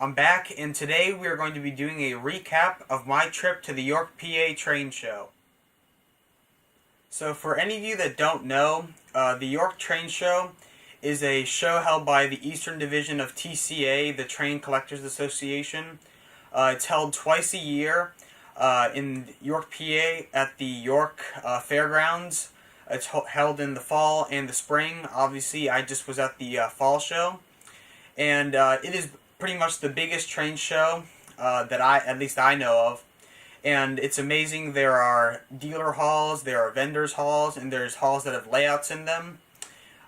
I'm back, and today we are going to be doing a recap of my trip to the York, PA train show. So for any of you that don't know, the York Train Show is a show held by the Eastern Division of TCA, the Train Collectors Association. It's held twice a year in York, PA at the York Fairgrounds. It's held in the fall and the spring. Obviously, I just was at the fall show. And it is pretty much the biggest train show that at least I know of. And it's amazing. There are dealer halls, there are vendors halls, and there's halls that have layouts in them.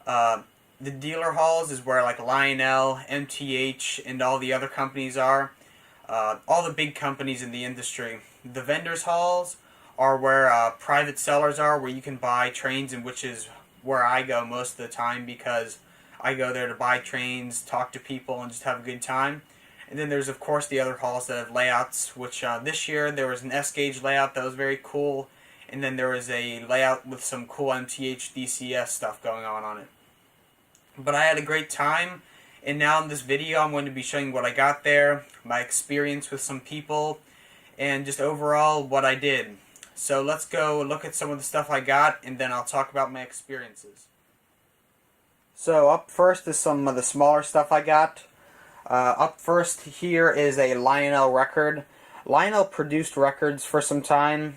The dealer halls is where like Lionel, MTH, and all the other companies are. All the big companies in the industry. The vendors halls are where private sellers are, where you can buy trains, and which is where I go most of the time because I go there to buy trains, talk to people, and just have a good time. And then there's, of course, the other halls that have layouts, which this year there was an S-gauge layout that was very cool. And then there was a layout with some cool MTH DCS stuff going on it. But I had a great time. And now in this video I'm going to be showing what I got there, my experience with some people, and just overall what I did. So let's go look at some of the stuff I got, and then I'll talk about my experiences. So up first is some of the smaller stuff I got. Up first here is a Lionel record. Lionel produced records for some time.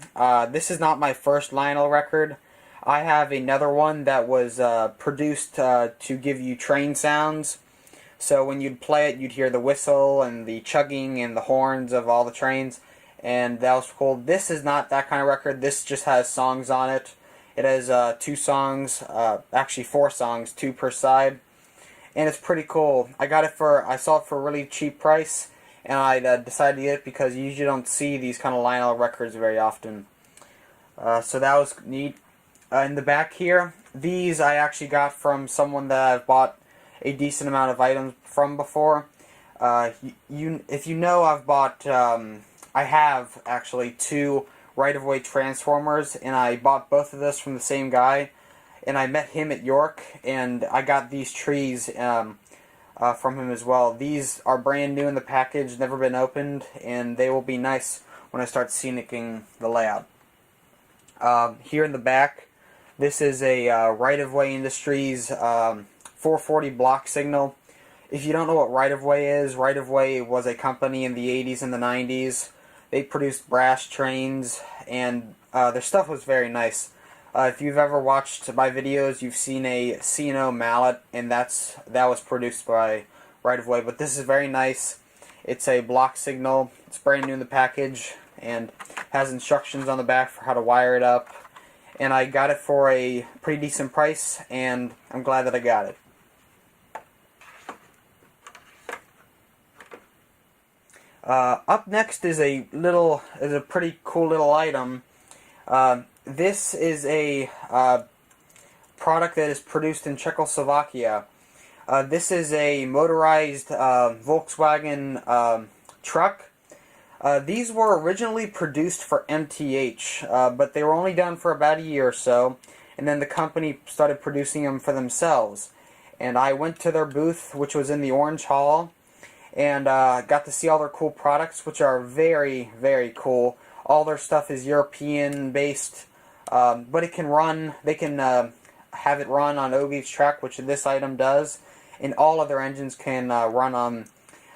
This is not my first Lionel record. I have another one that was produced to give you train sounds. So when you'd play it, you'd hear the whistle and the chugging and the horns of all the trains. And that was cool. This is not that kind of record. This just has songs on it. It has 2 songs, actually 4 songs, 2 per side. And it's pretty cool. I saw it for a really cheap price, and I decided to get it because you usually don't see these kind of Lionel records very often. So that was neat. In the back here, these I actually got from someone that I've bought a decent amount of items from before. If you know, I have actually 2 right-of-way transformers, and I bought both of those from the same guy. And I met him at York, and I got these trees from him as well. These are brand new in the package, never been opened, and they will be nice when I start scenicking the layout. Here in the back, this is a Right-of-Way Industries 440 block signal. If you don't know what Right-of-Way is, Right-of-Way was a company in the 80s and the 90s. They produced brass trains, and their stuff was very nice. If you've ever watched my videos, you've seen a C&O mallet, and that was produced by Right-of-Way. But this is very nice. It's a block signal. It's brand new in the package, and has instructions on the back for how to wire it up. And I got it for a pretty decent price, and I'm glad that I got it. Up next is a pretty cool little item. This is a product that is produced in Czechoslovakia. This is a motorized Volkswagen truck. These were originally produced for MTH, but they were only done for about a year or so, and then the company started producing them for themselves. And I went to their booth, which was in the Orange Hall, and got to see all their cool products, which are very, very cool. All their stuff is European-based. But it can run, they can have it run on O-gauge track, which this item does, and all of their engines can run on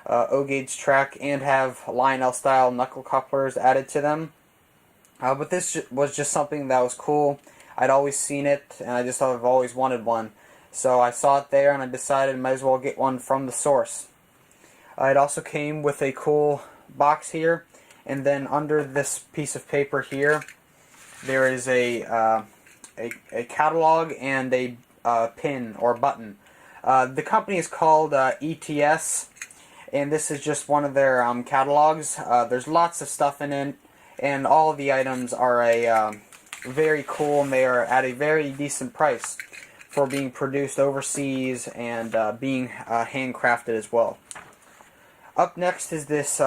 O-gauge track and have Lionel-style knuckle couplers added to them. But this was just something that was cool. I'd always seen it, and I just thought I've always wanted one. So I saw it there, and I decided I might as well get one from the source. It also came with a cool box here, and then under this piece of paper here, there is a catalog and a pin or button. The company is called ETS, and this is just one of their catalogs. There's lots of stuff in it, and all of the items are very cool, and they are at a very decent price for being produced overseas and being handcrafted as well. Up next is this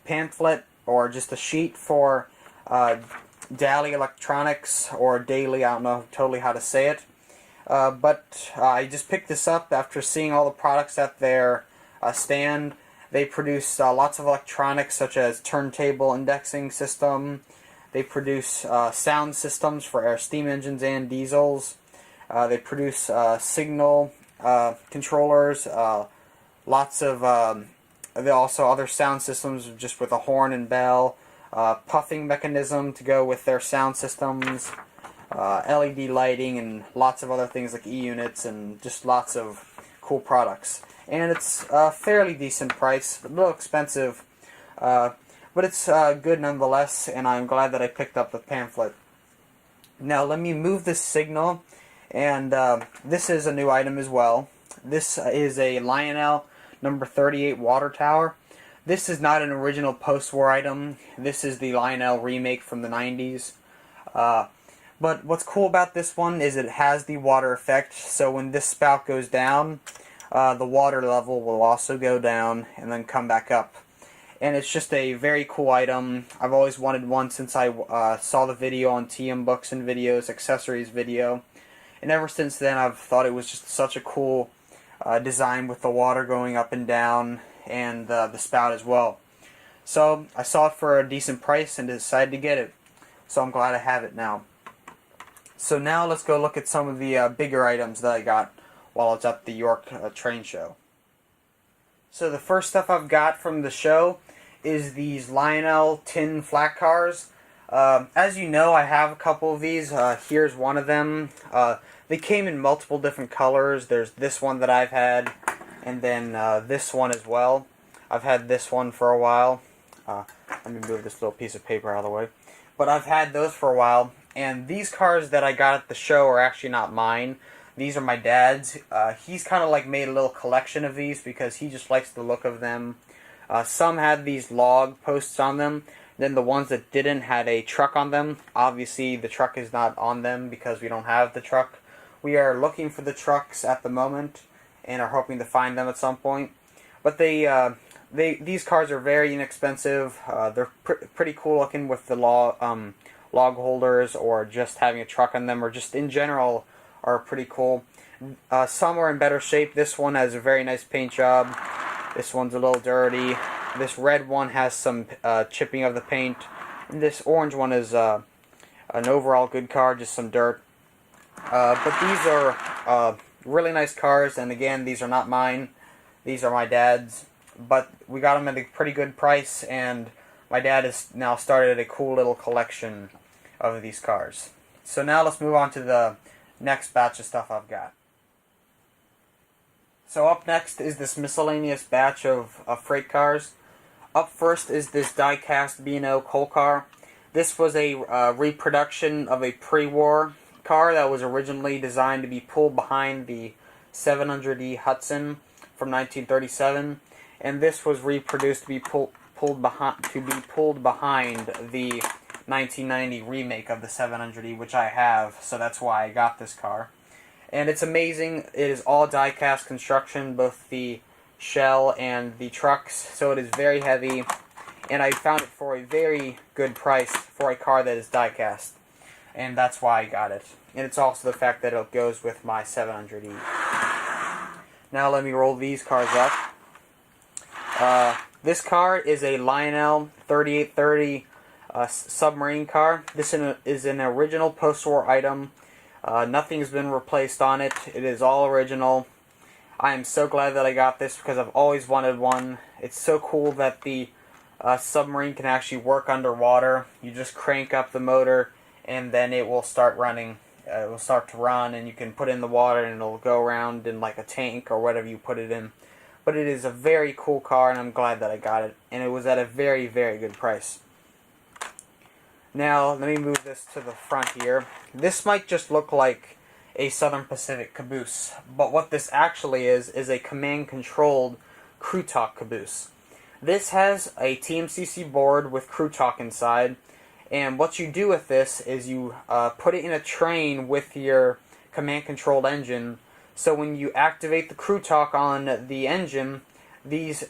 pamphlet, or just a sheet for Daily Electronics, or Daily, I don't know totally how to say it. But I just picked this up after seeing all the products at their stand. They produce lots of electronics such as turntable indexing system. They produce sound systems for air steam engines and diesels. They produce signal controllers, lots of also other sound systems just with a horn and bell, puffing mechanism to go with their sound systems, LED lighting, and lots of other things like E-units, and just lots of cool products. And it's a fairly decent price, a little expensive, but it's good nonetheless, and I'm glad that I picked up the pamphlet. Now let me move this signal, and this is a new item as well. This is a Lionel number 38 water tower. This is not an original post-war item. This is the Lionel remake from the 90s. But what's cool about this one is it has the water effect, so when this spout goes down, the water level will also go down and then come back up. And it's just a very cool item. I've always wanted one since I saw the video on TM Books and Videos, accessories video. And ever since then I've thought it was just such a cool design with the water going up and down, and the spout as well. So I saw it for a decent price and decided to get it. So I'm glad I have it now. So now let's go look at some of the bigger items that I got while I was at the York train show. So the first stuff I've got from the show is these Lionel Tin Flat cars. As you know, I have a couple of these. Here's one of them. They came in multiple different colors. There's this one that I've had, and then this one as well. I've had this one for a while. Let me move this little piece of paper out of the way. But I've had those for a while, and these cars that I got at the show are actually not mine. These are my dad's. He's kind of like made a little collection of these because he just likes the look of them. Some had these log posts on them. Then the ones that didn't had a truck on them. Obviously the truck is not on them because we don't have the truck. We are looking for the trucks at the moment and are hoping to find them at some point. But these cars are very inexpensive. They're pretty cool looking with the log holders, or just having a truck on them, or just in general are pretty cool. Some are in better shape. This one has a very nice paint job. This one's a little dirty. This red one has some chipping of the paint. And this orange one is an overall good car, just some dirt. But these are really nice cars, and again, these are not mine. These are my dad's. But we got them at a pretty good price, and my dad has now started a cool little collection of these cars. So now let's move on to the next batch of stuff I've got. So up next is this miscellaneous batch of freight cars. Up first is this die-cast B&O coal car. This was a reproduction of a pre-war car that was originally designed to be pulled behind the 700E Hudson from 1937, and this was reproduced to be pulled behind the 1990 remake of the 700E, which I have, so that's why I got this car. And it's amazing. It is all die-cast construction, both the shell and the trucks, so it is very heavy, and I found it for a very good price for a car that is die-cast, and that's why I got it. And it's also the fact that it goes with my 700E. Now let me roll these cars up. This car is a Lionel 3830 submarine car. This is an original post-war item. Nothing has been replaced on it. It is all original. I am so glad that I got this because I've always wanted one. It's so cool that the submarine can actually work underwater. You just crank up the motor and then it will start running. It will start to run, and you can put it in the water and it'll go around in like a tank or whatever you put it in. But it is a very cool car, and I'm glad that I got it. And it was at a very, very good price. Now, let me move this to the front here. This might just look like a Southern Pacific caboose, but what this actually is a command-controlled crew talk caboose. This has a TMCC board with crew talk inside, and what you do with this is you put it in a train with your command-controlled engine, so when you activate the crew talk on the engine, this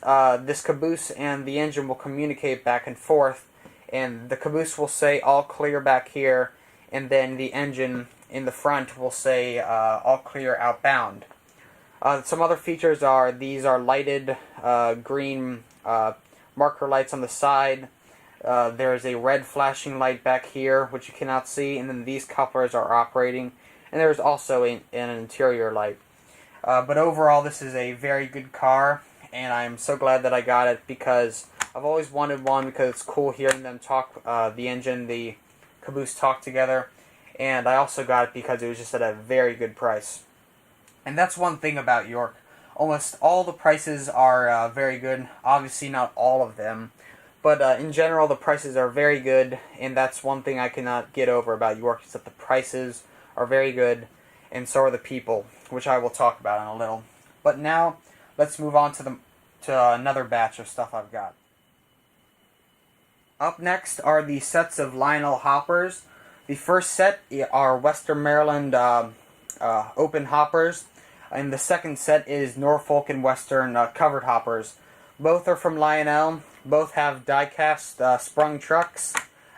caboose and the engine will communicate back and forth, and the caboose will say all clear back here, and then the engine in the front will say all clear outbound. Some other features are these are lighted green marker lights on the side. There is a red flashing light back here, which you cannot see, and then these couplers are operating, and there's also an interior light. But overall, this is a very good car, and I'm so glad that I got it because I've always wanted one because it's cool hearing them talk, the engine, the caboose talk together, and I also got it because it was just at a very good price. And that's one thing about York. Almost all the prices are very good. Obviously, not all of them. But in general, the prices are very good. And that's one thing I cannot get over about York, is that the prices are very good. And so are the people, which I will talk about in a little. But now, let's move on to another batch of stuff I've got. Up next are the sets of Lionel hoppers. The first set are Western Maryland open hoppers. And the second set is Norfolk and Western covered hoppers. Both are from Lionel. Both have die-cast sprung trucks.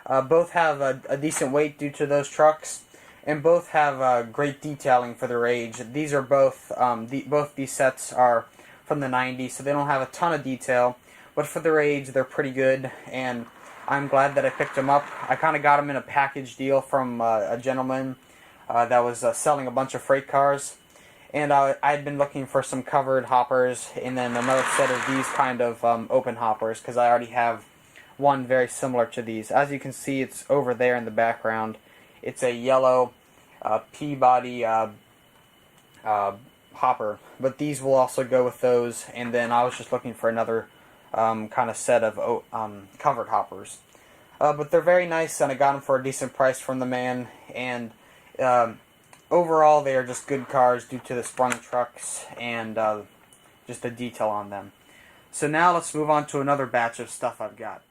Both have a decent weight due to those trucks. And both have great detailing for their age. These are both these sets are from the 90s, so they don't have a ton of detail. But for their age, they're pretty good. And I'm glad that I picked them up. I kind of got them in a package deal from a gentleman that was selling a bunch of freight cars. And I had been looking for some covered hoppers and then another set of these kind of open hoppers because I already have one very similar to these. As you can see, it's over there in the background. It's a yellow Peabody hopper, but these will also go with those. And then I was just looking for another kind of set of covered hoppers. But they're very nice, and I got them for a decent price from the man. And overall, they are just good cars due to the sprung trucks and just the detail on them. So now let's move on to another batch of stuff I've got.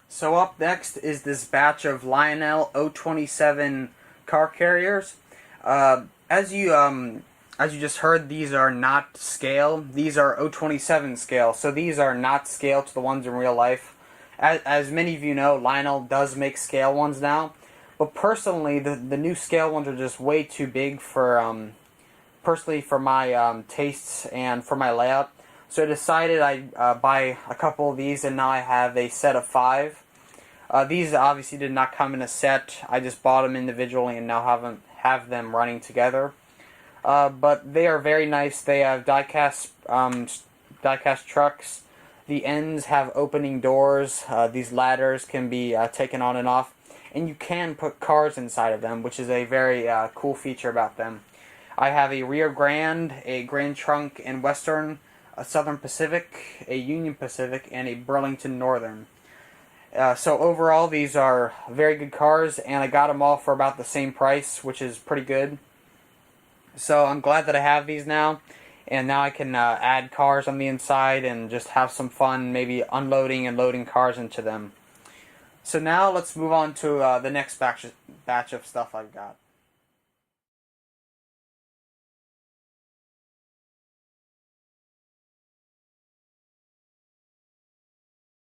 So up next is this batch of Lionel 027 car carriers. As you just heard, these are not scale. These are 027 scale. So these are not scale to the ones in real life. As many of you know, Lionel does make scale ones now. But personally, the new scale ones are just way too big for personally for my tastes and for my layout. So I decided I'd buy a couple of these, and now I have a set of 5. These obviously did not come in a set. I just bought them individually and now have them running together. But they are very nice. They have die-cast trucks. The ends have opening doors. These ladders can be taken on and off. And you can put cars inside of them, which is a very cool feature about them. I have a Rio Grande, a Grand Trunk and Western, a Southern Pacific, a Union Pacific, and a Burlington Northern. So overall, these are very good cars, and I got them all for about the same price, which is pretty good. So I'm glad that I have these now, and now I can add cars on the inside and just have some fun, maybe unloading and loading cars into them. So now let's move on to the next batch of stuff I've got.